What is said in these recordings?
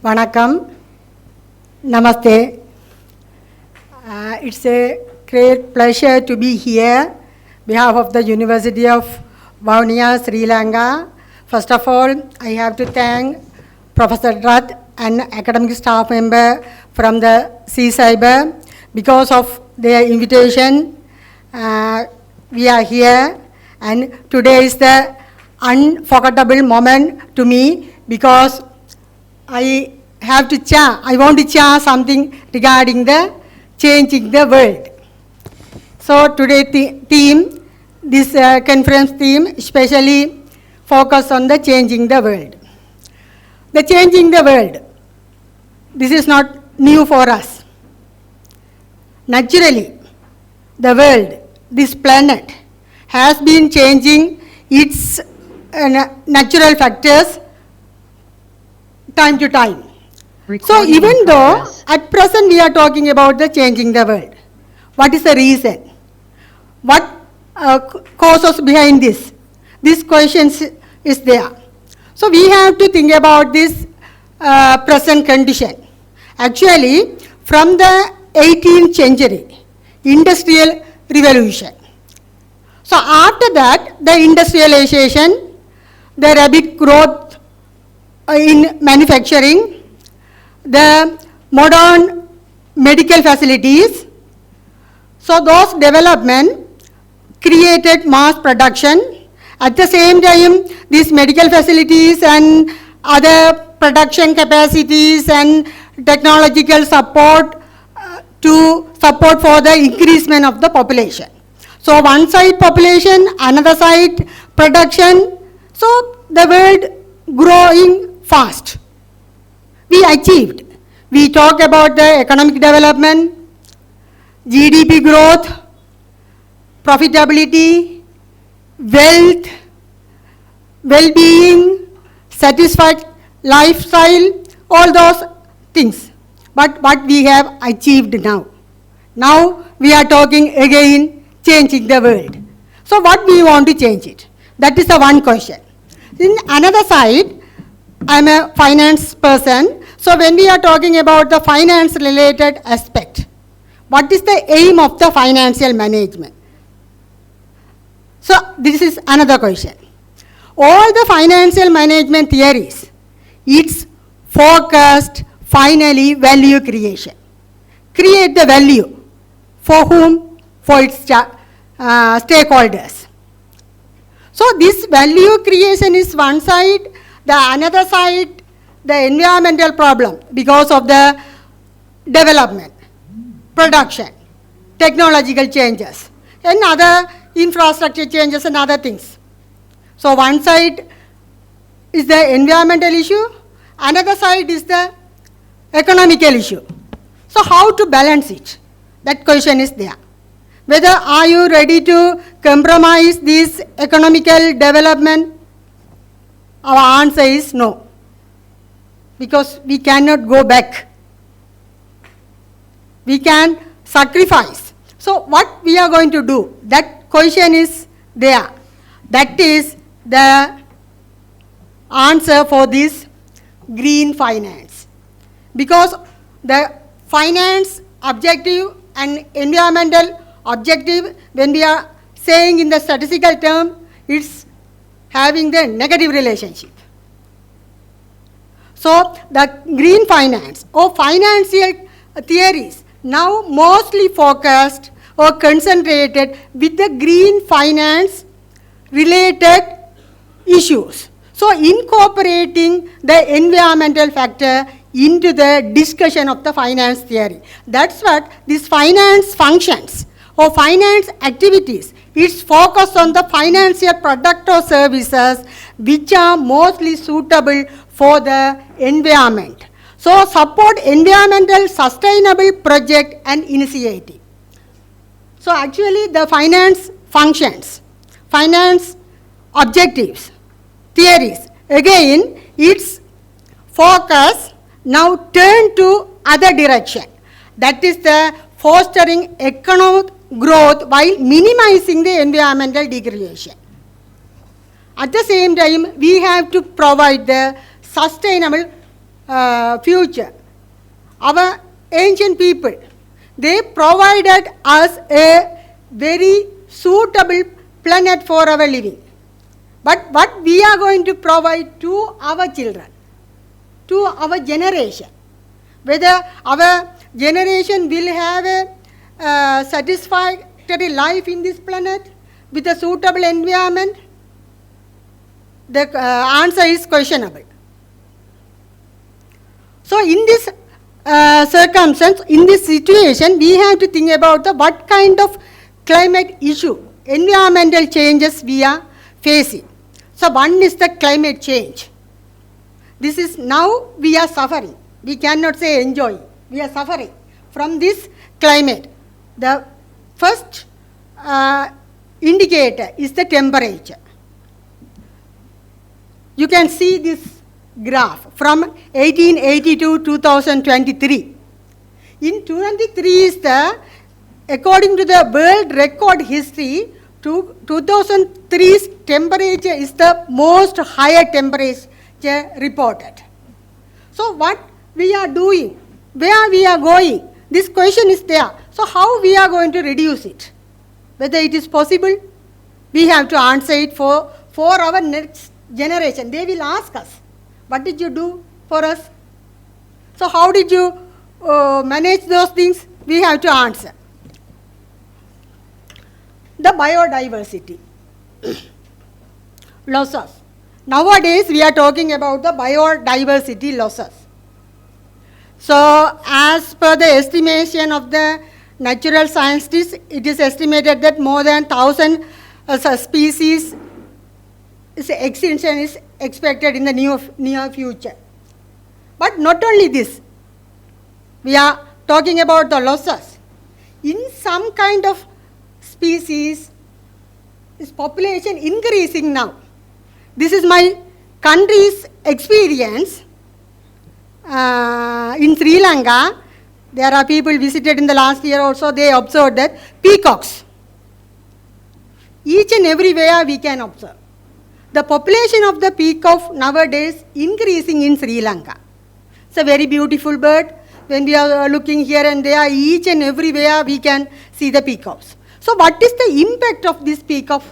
Vanakkam, Namaste. It's a great pleasure to be here on behalf of the University of Vavuniya, Sri Lanka. First of all, I have to thank Professor Rath, an academic staff member from the CSIBER. Because of their invitation, we are here, and today is the unforgettable moment to me because I want to share something regarding the changing the world. So today's theme, this conference theme, especially focus on the changing the world. The changing the world, this is not new for us. Naturally, the world, this planet, has been changing its natural factors time to time. So even though at present we are talking about the changing the world, what is the reason? What causes behind this? This question is there. So we have to think about this present condition. Actually, from the 18th century, industrial revolution. So after that, the industrialization, the rapid growth in manufacturing, the modern medical facilities. So those development created mass production. At the same time, these medical facilities and other production capacities and technological support to support for the increasement of the population. So one side population, another side production. So the world growing fast. We achieved. We talk about the economic development, GDP growth, profitability, wealth, well-being, satisfied lifestyle, all those things. But what we have achieved now? Now we are talking again changing the world. So what we want to change it? That is the one question. In another side, I am a finance person. So when we are talking about the finance related aspect, what is the aim of the financial management? So this is another question. All the financial management theories, it's focused finally value creation. Create the value. For whom? For its stakeholders. So this value creation is one side. The another side, the environmental problem because of the development, production, technological changes, and other infrastructure changes and other things. So one side is the environmental issue, another side is the economical issue. So how to balance it? That question is there. Whether are you ready to compromise this economical development? Our answer is no. Because we cannot go back. We can sacrifice. So what we are going to do? That question is there. That is the answer for this green finance. Because the finance objective and environmental objective, when we are saying in the statistical term, it's having the negative relationship. So the green finance or financial theories now mostly focused or concentrated with the green finance related issues. So incorporating the environmental factor into the discussion of the finance theory. That's what these finance functions or finance activities, it's focused on the financial product or services which are mostly suitable for the environment. So support environmental sustainable project and initiative. So actually the finance functions, finance objectives, theories, again its focus now turn to other direction. That is the fostering economic growth while minimizing the environmental degradation. At the same time, we have to provide the sustainable future. Our ancient people, they provided us a very suitable planet for our living. But what we are going to provide to our children, to our generation, whether our generation will have a satisfactory life in this planet with a suitable environment, the answer is questionable. So in this circumstance, in this situation, we have to think about what kind of climate issue, environmental changes we are facing. So one is the climate change. This is now we are suffering. We cannot say enjoy. We are suffering from this climate. The first indicator is the temperature. You can see this graph from 1880 to 2023. In 23 is the, according to the world record history, 2003's temperature is the most higher temperature reported. So what we are doing, where we are going, this question is there. So how we are going to reduce it? Whether it is possible, we have to answer it for our next generation. They will ask us, what did you do for us? So how did you manage those things? We have to answer. The biodiversity losses. Nowadays, we are talking about the biodiversity losses. So, as per the estimation of the natural scientists, it is estimated that more than 1,000 species extinction is expected in the near future. But not only this, we are talking about the losses. In some kind of species, is population increasing now. This is my country's experience. In Sri Lanka, there are people visited in the last year also, they observed that peacocks. Each and everywhere we can observe. The population of the peacock nowadays increasing in Sri Lanka. It's a very beautiful bird. When we are looking here and there, each and everywhere we can see the peacocks. So what is the impact of this peacock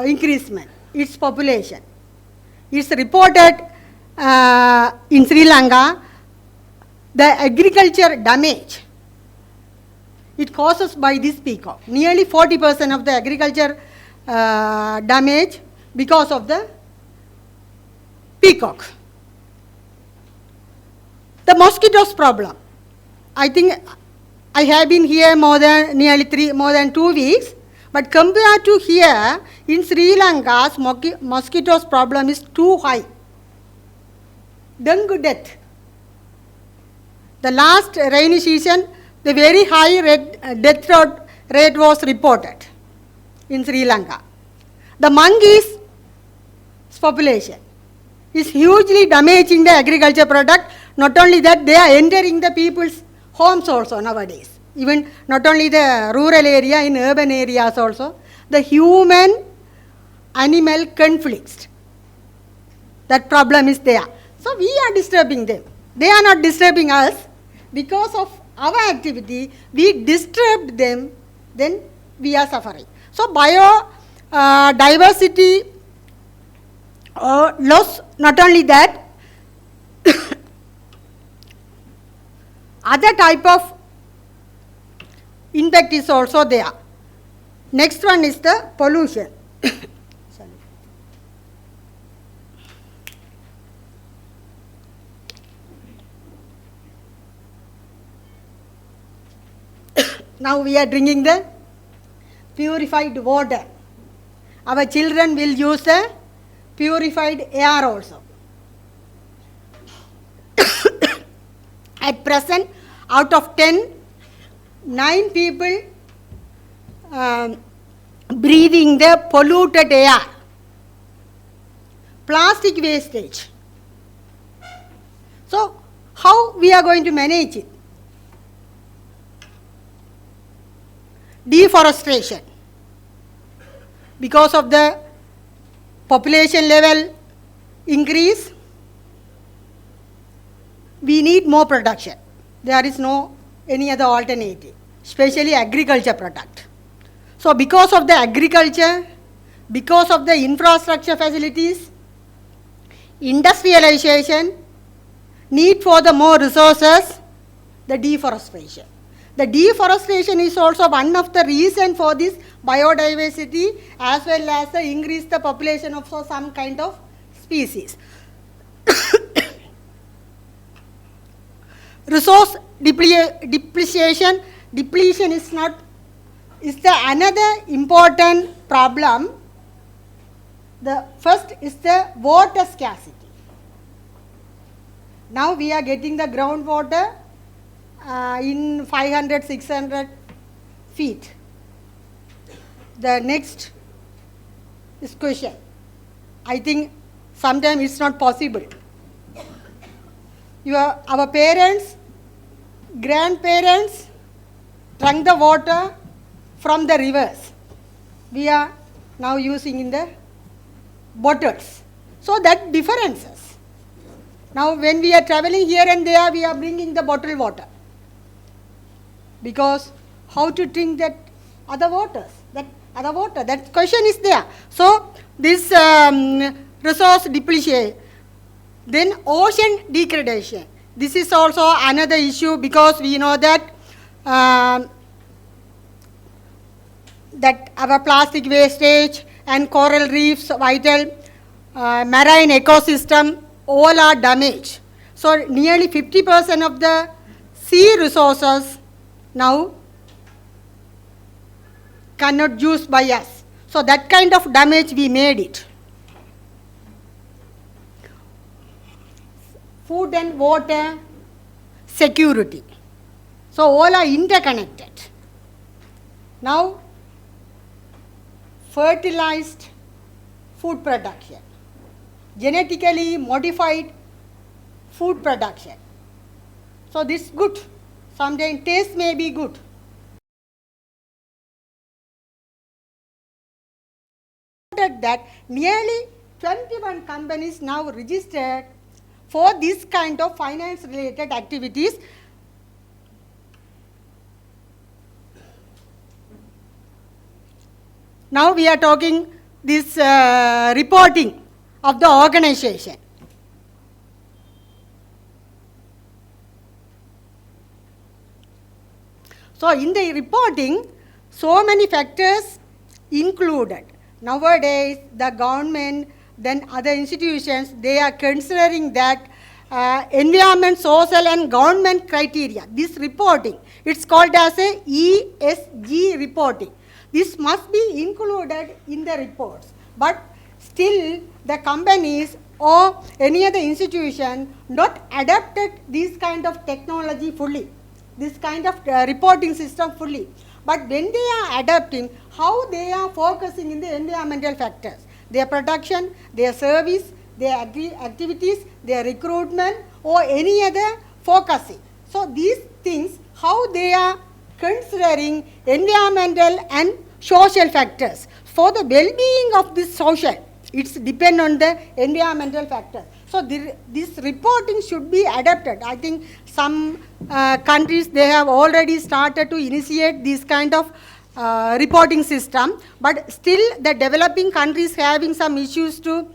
increasement? Its population. It's reported in Sri Lanka, the agriculture damage it causes by this peacock. Nearly 40% of the agriculture damage because of the peacock. The mosquitoes problem. I think I have been here more than 2 weeks, but compared to here, in Sri Lanka, mosquitoes problem is too high. Dengue death. The last rainy season, the very high death rate was reported in Sri Lanka. The monkeys' population is hugely damaging the agriculture product. Not only that, they are entering the people's homes also nowadays. Even not only the rural area, in urban areas also, the human-animal conflicts. That problem is there. So we are disturbing them. They are not disturbing us. Because of our activity, we disturbed them, then we are suffering. So biodiversity loss, not only that, other type of impact is also there. Next one is the pollution. Now we are drinking the purified water. Our children will use the purified air also. At present, out of 10, 9 people breathing the polluted air. Plastic wastage. So, how we are going to manage it? Deforestation. Because of the population level increase, we need more production. There is no any other alternative, especially agriculture product. So because of the agriculture, because of the infrastructure facilities, industrialization, need for the more resources, the deforestation. The deforestation is also one of the reasons for this biodiversity as well as the increase the population of some kind of species. Resource depletion is the another important problem. The first is the water scarcity. Now we are getting the groundwater in 500, 600 feet. The next is question. I think sometimes it's not possible. Our parents, grandparents drank the water from the rivers. We are now using in the bottles. So that differences. Now when we are traveling here and there, we are bringing the bottled water. Because how to drink that other waters? That question is there. So this resource depletion. Then ocean degradation. This is also another issue because we know that that our plastic wastage and coral reefs, vital marine ecosystem, all are damaged. So nearly 50% of the sea resources now cannot use by us. So that kind of damage we made it. Food and water security. So all are interconnected. Now, fertilized food production, genetically modified food production. So this is good. Sometimes taste may be good. That nearly 21 companies now registered for this kind of finance related activities. Now we are talking this reporting of the organization. So in the reporting, so many factors included. Nowadays, the government, then other institutions, they are considering that environment, social and government criteria, this reporting, it's called as a ESG reporting. This must be included in the reports. But still, the companies or any other institution not adapted this kind of technology fully, this kind of reporting system fully. But when they are adapting, how they are focusing in the environmental factors, their production, their service, their activities, their recruitment or any other focusing. So these things, how they are considering environmental and social factors. For the well-being of this social, it's depend on the environmental factors. So this reporting should be adapted. I think some countries, they have already started to initiate this kind of reporting system, but still the developing countries having some issues to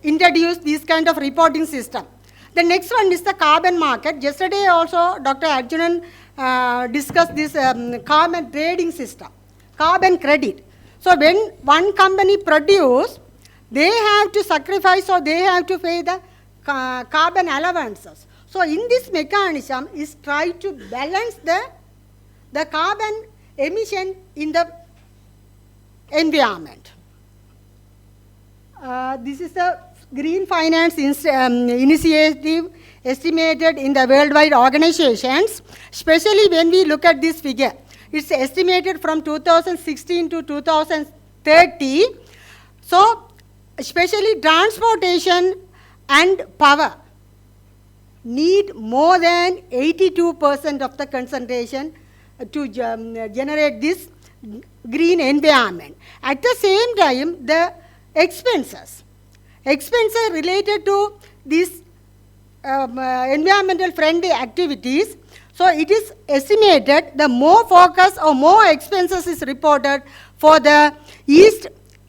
introduce this kind of reporting system. The next one is the carbon market. Yesterday also Dr. Arjunan discussed this carbon trading system, carbon credit. So when one company produce, they have to sacrifice or they have to pay the carbon allowances. So in this mechanism is try to balance the carbon emission in the environment. This is the green finance initiative estimated in the worldwide organizations, especially when we look at this figure. It's estimated from 2016 to 2030. So especially transportation and power need more than 82% of the concentration to generate this green environment. At the same time, the expenses related to this environmental friendly activities, so it is estimated the more focus or more expenses is reported for the East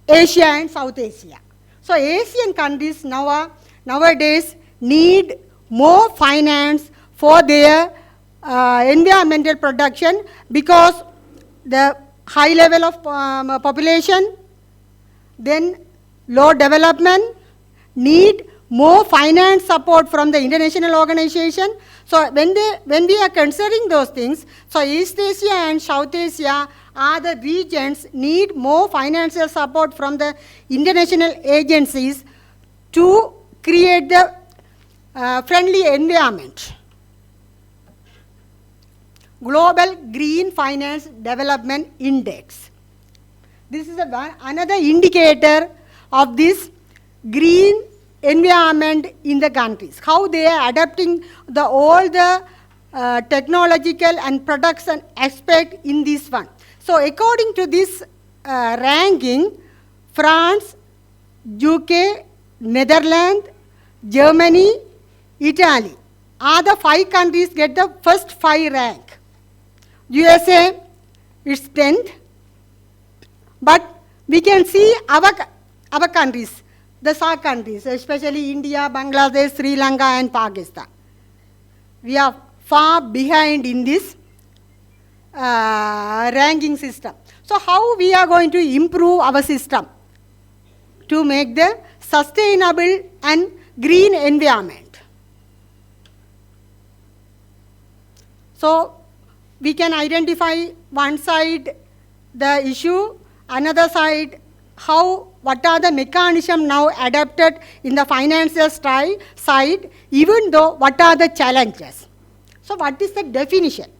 Asia and South Asia. So Asian countries nowadays need more finance for their environmental protection because the high level of population, then low development, need more finance support from the international organization. So when we are considering those things, so East Asia and South Asia are the regions need more financial support from the international agencies to create the friendly environment. Global Green Finance Development Index. This is another indicator of this green environment in the countries, how they are adapting all the technological and production aspect in this one. So according to this ranking, France, UK, Netherlands, Germany, Italy are the 5 countries get the first 5 rank. USA is 10th, but we can see our countries, the SAARC countries, especially India, Bangladesh, Sri Lanka and Pakistan. We are far behind in this ranking system. So how we are going to improve our system to make the sustainable and green environment? So we can identify one side the issue, another side what are the mechanisms now adapted in the financial side, even though what are the challenges. So what is the definition?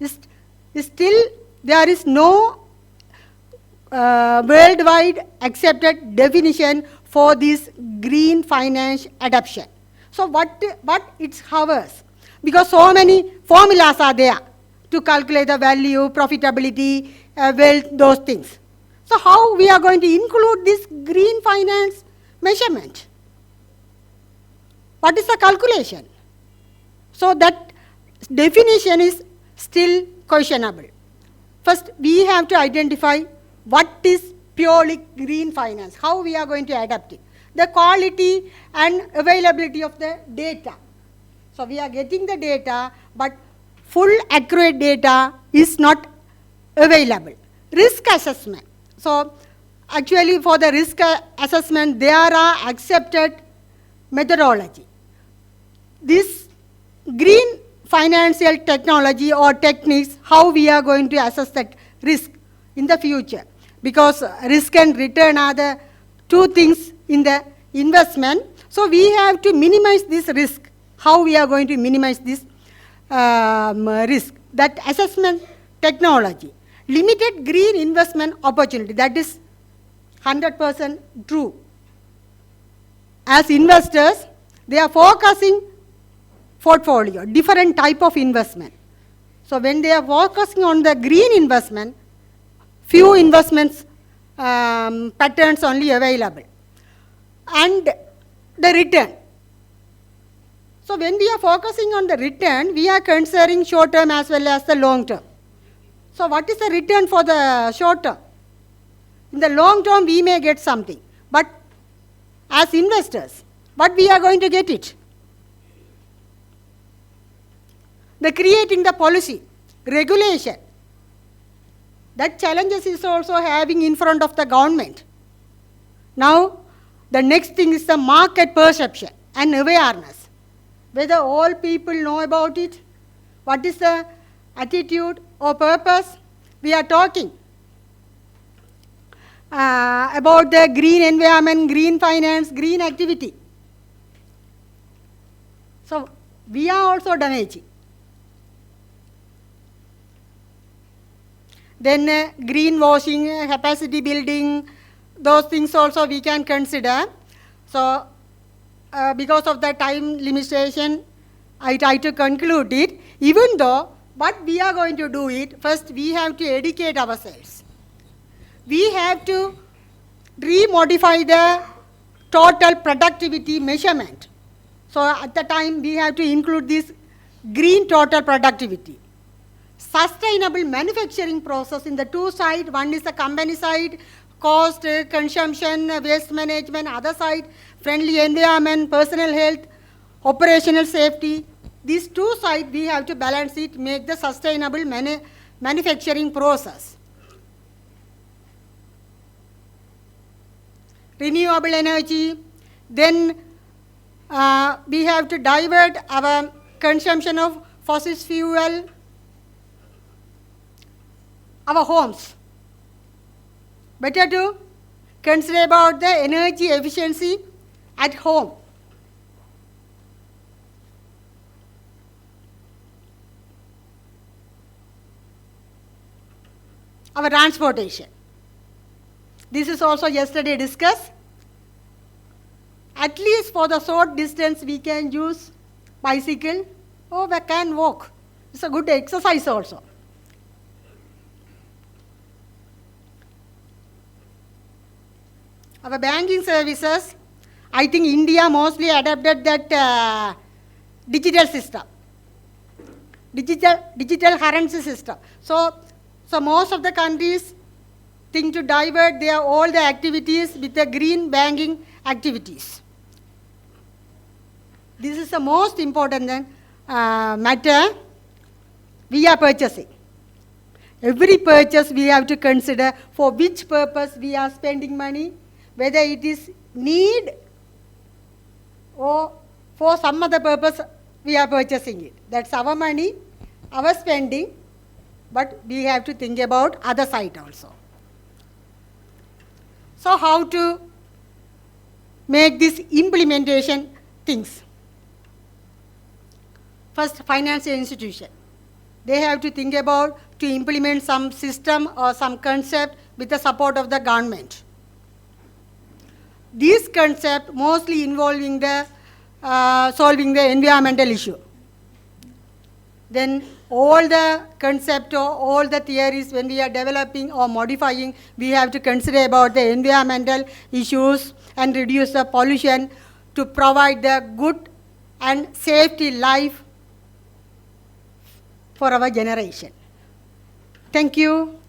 Still there is no worldwide accepted definition for this green finance adoption. So what it's ours? Because so many formulas are there to calculate the value, profitability, wealth, those things. So how we are going to include this green finance measurement? What is the calculation? So that definition is still questionable. First, we have to identify what is purely green finance, how we are going to adapt it, the quality and availability of the data. So we are getting the data, but full accurate data is not available. Risk assessment. So actually for the risk assessment, there are accepted methodology. This green financial technology or techniques, how we are going to assess that risk in the future. Because risk and return are the 2 things in the investment. So we have to minimize this risk. How we are going to minimize this risk? That assessment technology. Limited green investment opportunity, that is 100% true. As investors, they are focusing portfolio, different type of investment. So when they are focusing on the green investment, few investments patterns only available. And the return. So when we are focusing on the return, we are considering short term as well as the long term. So what is the return for the short term? In the long term, we may get something. But as investors, what we are going to get it? The creating the policy, regulation. That challenges is also having in front of the government. Now, the next thing is the market perception and awareness. Whether all people know about it, what is the attitude or purpose. We are talking about the green environment, green finance, green activity. So we are also damaging. Then greenwashing, capacity building, those things also we can consider. So because of the time limitation, I try to conclude it. Even though what we are going to do it, first we have to educate ourselves. We have to remodify the total productivity measurement. So at the time, we have to include this green total productivity. Sustainable manufacturing process in the two sides. One is the company side, cost, consumption, waste management. Other side, friendly environment, personal health, operational safety. These two sides, we have to balance it, make the sustainable manufacturing process. Renewable energy. Then we have to divert our consumption of fossil fuel, our homes. Better to consider about the energy efficiency at home. Our transportation. This is also yesterday discussed. At least for the short distance, we can use bicycle or we can walk. It's a good exercise also. Our banking services, I think India mostly adopted that digital system, digital currency system. So most of the countries think to divert all the activities with the green banking activities. This is the most important matter we are purchasing. Every purchase we have to consider for which purpose we are spending money, whether it is need or for some other purpose we are purchasing it. That's our money, our spending, but we have to think about other side also. So how to make this implementation things? First, financial institution. They have to think about to implement some system or some concept with the support of the government. These concepts mostly involving the solving the environmental issue. Then all the concept or all the theories when we are developing or modifying, we have to consider about the environmental issues and reduce the pollution to provide the good and safety life for our generation. Thank you.